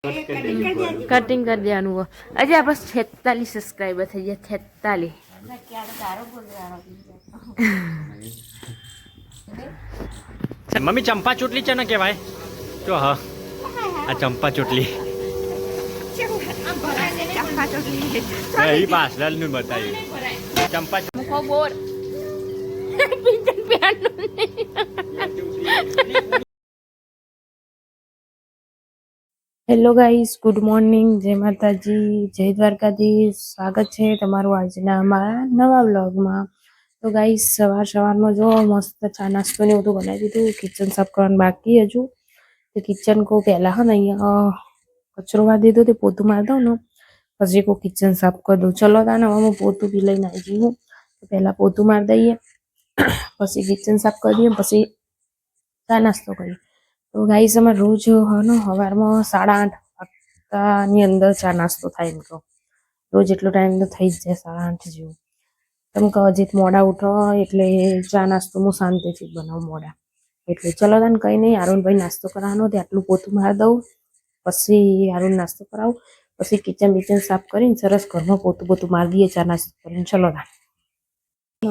Cutting कर दिया वो अजय बस 46 सब्सक्राइबर थे ये 46 मम्मी चंपा चूटली છે ને કહેવાય જો હા આ ચંપા ચૂટલી એ પાછળ નું બતાવ્યું ચંપા मुखो बोर હેલો ગાઈસ ગુડ મોર્નિંગ જય માતાજી જય દ્વારકાધીશ સ્વાગત છે તમારું આજના અમારા નવા વ્લોગમાં તો ગાઈસ સવારમાં જો મસ્ત ચા નાસ્તો ને બધું બનાવી દીધું કિચન સાફ કરવાનું બાકી હજુ તો કિચન કો પહેલા હે ને અહીંયા કચરો વાર દીધો તે પોતું મારી દઉં ને પછી કો કિચન સાફ કરી દઉં ચલો તાને હવે હું પોતું બી લઈને આવી જઉં તો પહેલા પોતું મારી દઈએ પછી કિચન સાફ કરી દઈએ પછી ચા નાસ્તો કરીએ તો ગાઈસ અમારે રોજ હનો સવારમાં 8:30 વાગ્યાની અંદર ચા નાસ્તો થાય એમ તો રોજ એટલો ટાઈમ તો થઈ જ જાય 8:30 જેવું કેમ કે હજી મોડા ઉઠો એટલે ચા નાસ્તો હું શાંતિથી જ બનાવું મોડા એટલે ચલો તાને કંઈ નહીં આરુણભાઈ નાસ્તો કરાવવાનો તે આટલું પોતું મારી દઉં પછી આરુણ નાસ્તો કરાવું પછી કિચન સાફ કરીને સરસ ઘરમાં પોતું મારી દઈએ ચા નાસ્તો કરીને ચલો તાન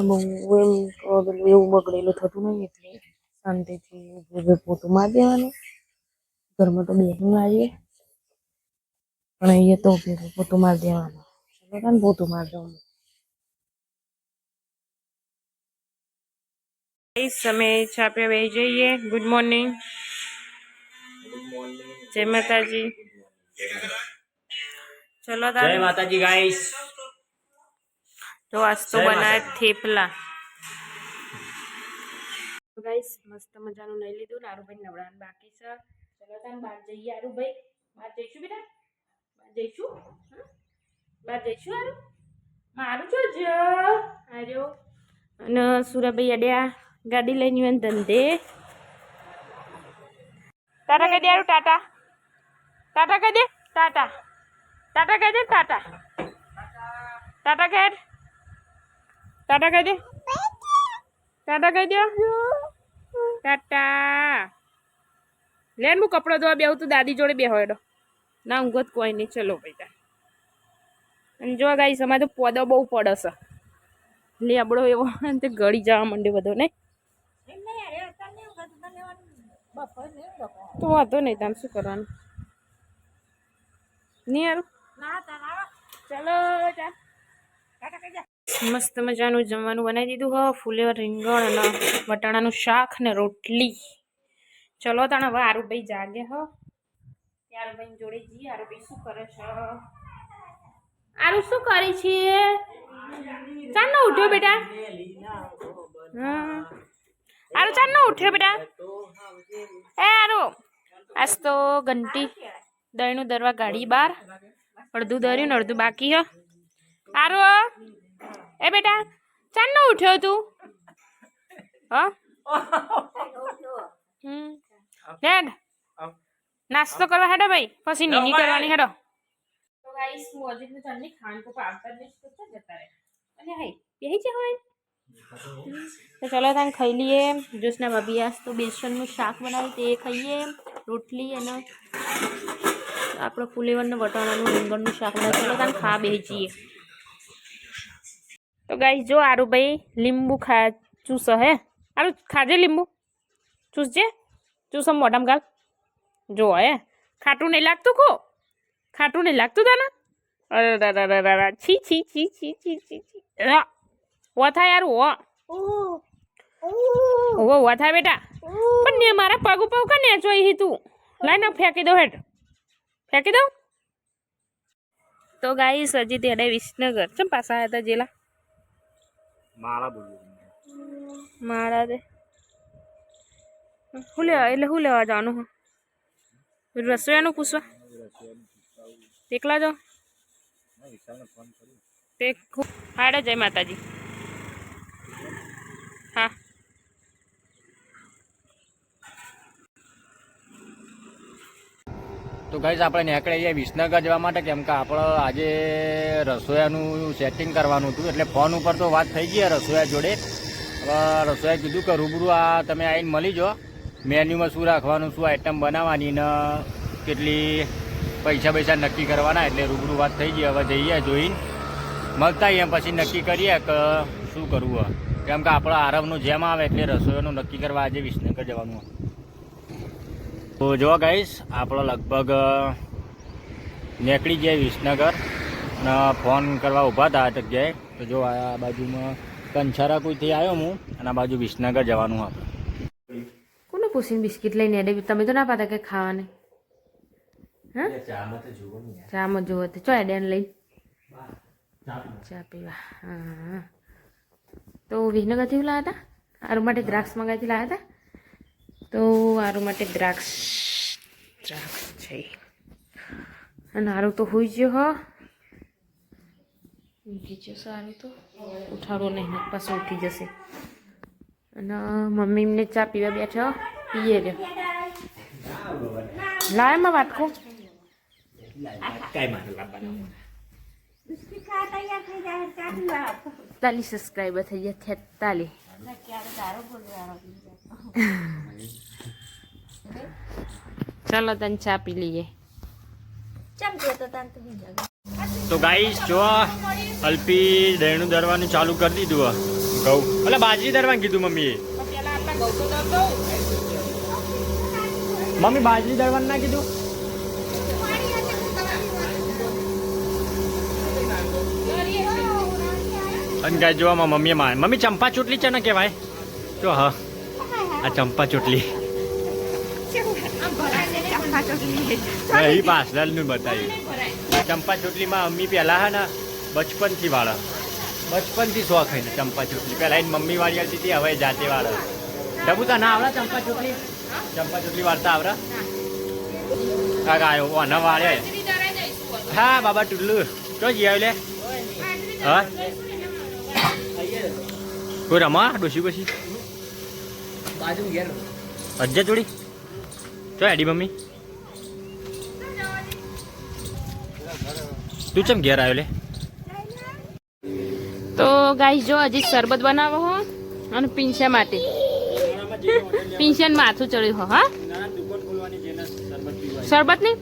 બહુ એવું બગડેલું થતું નહીં એટલે શાંતિથી પોતું મારી દેવાનું ઘરમાં તો બેસી આવીએ પણ અહીંયા તો પોતું મારી દેવાનું ચલો તાન પોતું મારી દઉં समय छा पे वही जाइए गुड मॉर्निंग जय माताजी चलो જય માતાજી ગાઈસ तो आज तो बनाया थेपला तो गाइस मस्त मजाનું લઈ લીધું આરુભાઈ નવડાન બાકી છે ચલો તાન બહાર જઈએ આરુભાઈ બહાર જઈશું બેટા બહાર જઈશું આરુ મારું જોજો આર્યો અને સુરાભાઈ અડ્યા ગાડી લઈને ધંધે ટાટા કહી દે આરુ ટાટા ટાટા કહી દે ટાટા ટાટા કહી દે ટાટા ટાટા કહે ટાટા કહી દે ટાટા કહી દો ટાટા લેન હું કપડો ધોવા બેહું તું દાદી જોડે બેહો એડો ના ઊંઘત કોઈ નહીં ચલો ભાઈ અને જો ગાઈસ અમારે તો પોદો બહુ પડે છે લેબડો એવો તે ગળી જવા માંડ્યો બધો ને તો વાંધો નહીં તામ શું કરવાનું નહીં યાર ચાલો મસ્ત મજાનું જમવાનું બનાવી દીધું હો ફુલેવર રીંગણ અને વટાણાનું શાક ને રોટલી ચલો તાણ હવે આરુભાઈ જાગે હો આરુભાઈ જોડે જઈએ આરુભાઈ શું કરે છે આરુ શું કરે છે ચાલ ન ઉઠ્યો બેટા આરુ ચાલ ન ઉઠ્યો બેટા એ આરુ આજ તો ઘંટી દહીંનું દરવા ગાડી બહાર અડધું દર્યું ને અડધું બાકી હ આરુ એ બેટા ચાલ ન ઉઠ્યો તું હેડ નાસ્તો કરવા હેડો ભાઈ પછી નીની કરવાની હેડો તો ગાઈસ હું અજીત ને ચન્ની ખાન કો પાવતા ને તો જતા રહે અને હે બેહી છે હોય તો ચલો તાન ખાઈ લઈએ જુસના ભાભી આજ તો બેસનનું શાક બનાવ્યું તે ખાઈએ રોટલી અને આપણો ફુલેવરનું વટાણાનું રીંગણનું શાક બનાવ્યું ચલો તાન ખા બેહી જઈએ તો ગાઈસ જો આરુભાઈ લીંબુ ચૂસ હે આરુ ખાજે લીંબુ ચૂસજે ચૂસમ મોઢામાં ગાલ જો હે ખાટું નહીં લાગતું કો ખાટું નહીં લાગતું તને અરે છી છી છી છી છી છી વો થાય યાર વો થાય બેટા પણ ને મારા પગ ઉપર કા ને જોઈ તું લાઈને ફેંકી દો હેડ ફેંકી દઉં તો ગાઈસ હજી તેડે વિસનગર ચમ પાછા આવ્યા હતા જેલા માળા દે હું લેવા જવાનું રસોઈયાનું પૂછવા એકલા જો તે હાડે જય માતાજી હા તો ગાઈસ આપણે નીકળીએ વિસનગર જવા માટે કેમ કે આપણે આજે રસોઈયાનું સેટિંગ કરવાનું હતું એટલે ફોન ઉપર તો વાત થઈ ગઈ રસોઈયા જોડે હવે રસોઈયાએ કીધું કે રૂબરૂ આ તમે આવીને મળી જાઓ મેન્યુમાં શું રાખવાનું શું આઈટમ બનાવવાની ને કેટલી પૈસા નક્કી કરવાના, એટલે રૂબરૂ વાત થઈ ગઈ. હવે જઈએ જોઈને મળતા એમ પછી નક્કી કરીએ કે શું કરવું હોય. કેમ કે આપણો આરવનું જેમ આવે એટલે રસોઈનું નક્કી કરવા આજે વિસનગર જવાનું હોય. તો જો ગાઈસ આપણો લગભગ નીકળી જાય વિસનગર અને ફોન કરવા ઊભા હતા આ જગ્યાએ. તો જો આ બાજુમાં કંછારા કોઈથી આવ્યો હું અને આ બાજુ વિસનગર જવાનું હોય. કોને પૂછીને બિસ્કિટ લઈને એડે તમે તો ના પાતા કે ખાવાને? હા ચામાં જોવો તો ચો એડે લઈને ચા પીવા. હા તો વિસનગરથી લાવ્યા હતા આરું માટે દ્રાક્ષ મંગાવીથી લાવ્યા હતા. તો આરું માટે દ્રાક્ષ છે અને આરું તો હોઈ ગયો હો ઉઠી ગયો. સારું તો ઉઠાડો નહીં પાછું ઉઠી જશે. અને મમ્મી એમને ચા પીવા બેઠો પીએ રહ્યો. લાયમાં વાટકો 43 સબસ્ક્રાઈબર થઈ ગયા. 43. ચાલો તને ચા પી લઈએ. તો ગાઈસ જો અલ્પી દહીણું દરવાનું ચાલુ કરી દીધું. ઘઉં એટલે બાજરી દરવાનું કીધું મમ્મીએ. મમ્મી બાજરી દરવાનું ના કીધું? અને ગાય જોવામાં મમ્મીએ મમ્મી ચંપા ચોટલી છે ને કહેવાય. જો હા આ ચંપા ચોટલી એ પાછળનું બતાવ્યું. ચંપા ચોટલીમાં મમ્મી પહેલા હે ને બચપનથી વાળા બચપનથી શોખ હોય ને ચંપા ચોટલી. પહેલા એની મમ્મી વાળી આવતી હતી, હવે જાતે વાળા. ડબુતા ના આવડા ચંપા ચોટલી? ચંપા ચોટલી વાળતા આવડા? કાકા આવ્યો આના વાળે. હા બાબા ટુલ્લુ તો જી આવ્યું લે. હા કોઈ રમા ડોસી પછી અજ્જા જોડી તો એડી મમ્મી તું ચમ ઘેર આવ્યો લે? તો ગાઈસ જો હજી શરબત બનાવો હો અને પિંછા માટે પિંછાને માથું ચડ્યું હો. હા શરબત નહીં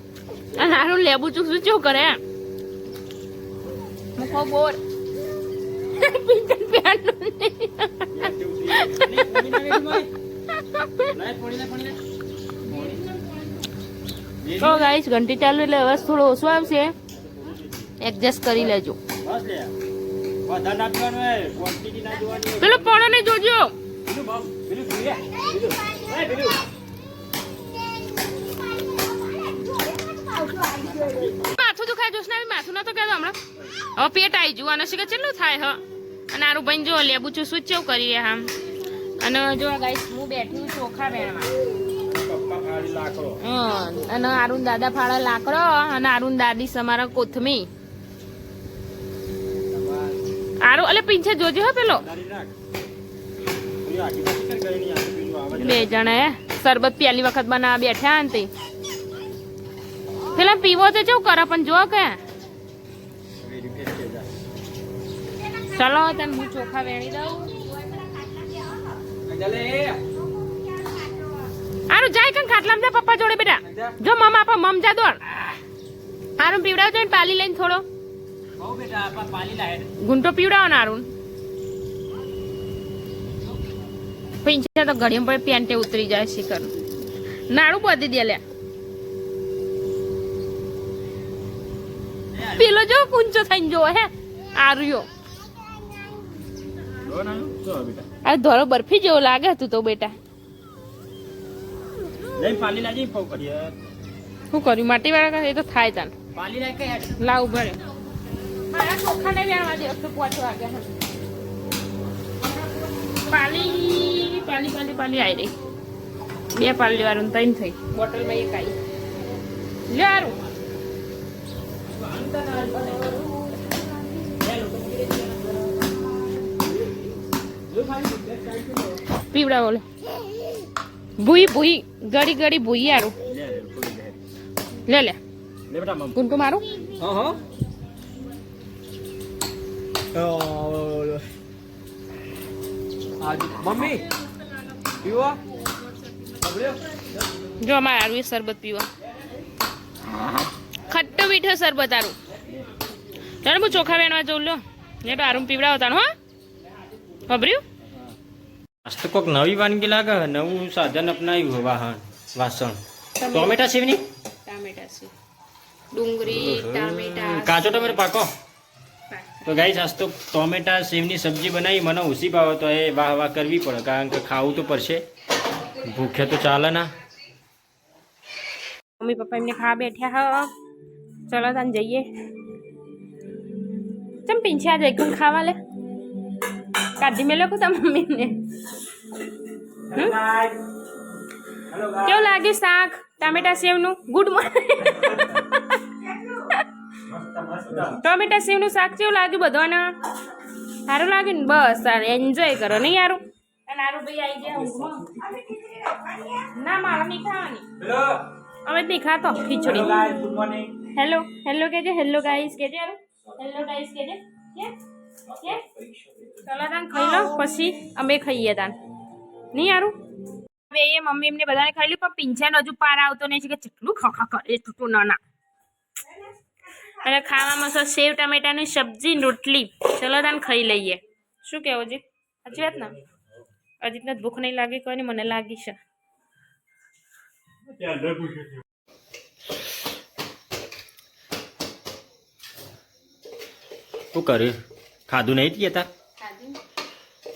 અને હારું લેબુ ચૂકશું શું કરે મુખો બોર પિંછાને પહેરનું તો ગાઈસ ઘંટી ચાલુ એટલે અવાજ થોડો ઓછો આવશે, એડજસ્ટ કરી લેજો. પેલો પોણો ને જોજો. માથું દુખાય જોશ ને માથું નતો કહેતો હમણાં. હવે પેટ આવી જવું અને શીખે કેટલું થાય હ. અને આરું ભાઈ જો લેબુ ચૂસું કેવું કરીએ આમ. અને જો ગાઈસ હું બેઠી છું ચોખા વેણવા. અને આરુન દાદા ફાળા લાકડો અને આરુન દાદી સમારા કોથમી. આરું એટલે પીછે જોજો હો પેલો. 2 જણા શરબત પહેલી વખત બનાવવા બેઠા ને પેલા પીવો તો કેવું કરે પણ જો કે ચલો તને હું ચોખા વેણી દઉં. આરું જાય કન ખાટલામાં જા પપ્પા જોડે બેટા. જો મમ આપા મમ જા દોડ. આરું પીવડાવ જઈને પાલી લઈને થોડો. બહુ બેટા આપા પાલી લાય. ગુંટો પીવડાવ ને આરું. પીંછે તો ઘડીમ પર પેન્ટે ઉતરી જાય શિખર. નાડું બધી દે લે. પેલો જો કુંચો થઈને જો હે આર્યો. આ ધોરો બરફી જેવો લાગે તું તો બેટા. શું કર્યું માટી વાળા એ તો થાય તને લાવ ભરે મારા ચોખા ને વેણવા દે તો 5 વાગ્યા પાલી પાલી પાલી પાલી આવી રહી. 2 પાલી વાળું 3 થઈ બોટલ માં 1 આવી યારું. પીવડા બોલે ભૂઈ ભૂઈ ગડી ગડી ભૂઈ યારું લે લે ગુંટુ મારું. મમ્મી પીવો જો અમારે આરવી શરબત પીવા મીઠો સરબત તારું. ચાલો હું ચોખા વેણવા જઉં લો ને તો આરું પીવડાવતા હો ખબર્યું. આજ તો કોઈક નવી વાનગી લાગે નવું સાધન અપનાવ્યું વાહન વાસણ ટોમેટા સેવની ટામેટા છે ડુંગળી ટામેટા કાચો ટમેટો પાકો તો ગાઈસ આજ તો ટોમેટા સેવની સબ્જી બનાવી મને ઓછી ભાવે તો એ વાહ વાહ કરવી પડે કારણ કે ખાવું તો પડશે ભૂખે તો ચાલે ના. મમ્મી પપ્પા એમને ખાવા બેઠ્યા હ ચલો તાન જઈએ. ચમ પીંછા જઈ કોણ ખાવા લે કાઢી મેલો કો તા મમ્મીને. કેવું લાગ્યું શાક ટામેટા સેવનું? Good morning. ટોમેટા સેવનું શાક કેવું લાગ્યું બધાને? સારું લાગ્યું ને? બસ સારું એન્જોય કરો નહીં યારું. અને આરું ભાઈ આવી ગયા ઊંઘમાં. ના મારે નહીં ખાવાની હવે નહીં ખાતો ખીચડી. હેલો હેલો કેજે હેલો ગાઈસ કેજે યારું હેલો ગાઈસ કેજે કે ચલો તાન ખાઈ લો પછી અમે ખાઈએ તાન નહીં યારું. હવે એ મમ્મી એમને બધાને ખાઈ લ્યું પણ પિંછાનો હજુ પાર આવતો નહીં છે કે કેટલું ખખા કરે છૂટું નાના. અને ખાવામાં તો સેવ ટામેટાની સબ્જી રોટલી. ચલો તાન ખાઈ લઈએ. શું કહેવું અજીત? સાચી વાત ને? અજીતને ભૂખ નહીં લાગી કોઈ મને લાગી છે. શું કર્યું ખાધું નહીં જતા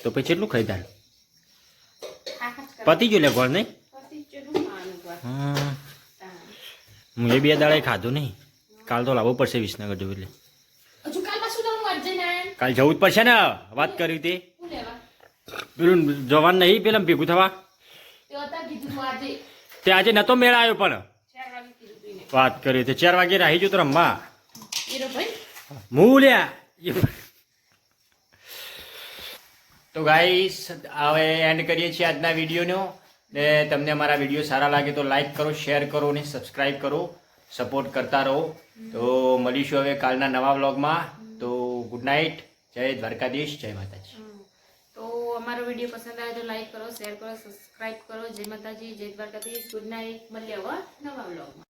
તો પછી કેટલું ખાઈ તાર પતી ગયું લે ગોળ નહીં. હું એ 2 દાડે ખાધું નહીં કાલ તો લાવવું પડશે વિસનગર જવું એટલે કાલ જવું જ પડશે ને વાત કરી તે પેલું જવાન નહીં પેલા ભેગું થવા તે આજે નતો મેળ આવ્યો પણ વાત કરી તે 4 વાગે રાહી જો તો રમવા મૂલ્યા. તો ગાઈસ હવે એન્ડ કરીએ છીએ આજના વિડીયોનો ને તમને અમારા વિડીયો સારા લાગે તો લાઈક કરો શેર કરો અને સબસ્ક્રાઈબ કરો સપોર્ટ કરતા રહો. તો મળીશું હવે કાલના નવા વ્લોગમાં. તો ગુડ નાઇટ જય દ્વારકાધીશ જય માતાજી. તો અમારો વિડીયો પસંદ આવે તો લાઈક કરો શેર કરો સબસ્ક્રાઇબ કરો. જય માતાજી જય દ્વારકાધીશ ગુડ નાઇટ. મળીએ હવે નવા વ્લોગમાં.